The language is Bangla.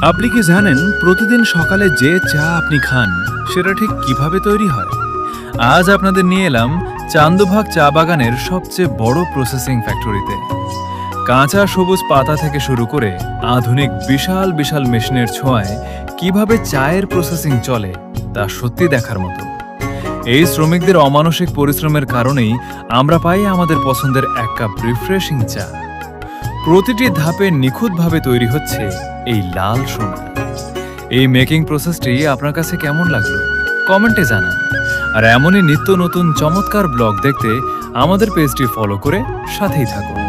আপনি কি জানেন প্রতিদিন সকালে যে চা আপনি খান সেটা ঠিক কিভাবে তৈরি হয়? আজ আপনাদের নিয়ে এলাম চান্দুভাগ চা বাগানের সবচেয়ে বড় প্রসেসিং ফ্যাক্টরিতে। কাঁচা সবুজ পাতা থেকে শুরু করে আধুনিক বিশাল বিশাল মেশিনের ছোঁয়ায় কিভাবে চায়ের প্রসেসিং চলে তা সত্যি দেখার মতো। এই শ্রমিকদের অমানসিক পরিশ্রমের কারণেই আমরা পাই আমাদের পছন্দের এক কাপ রিফ্রেশিং চা। প্রতিটি ধাপে নিখুঁতভাবে তৈরি হচ্ছে এই লাল সোনা। এই মেকিং প্রসেসটি আপনার কাছে কেমন লাগলো কমেন্টে জানান। আর এমনই নিত্য নতুন চমৎকার ব্লগ দেখতে আমাদের পেজটি ফলো করে সাথেই থাকুন।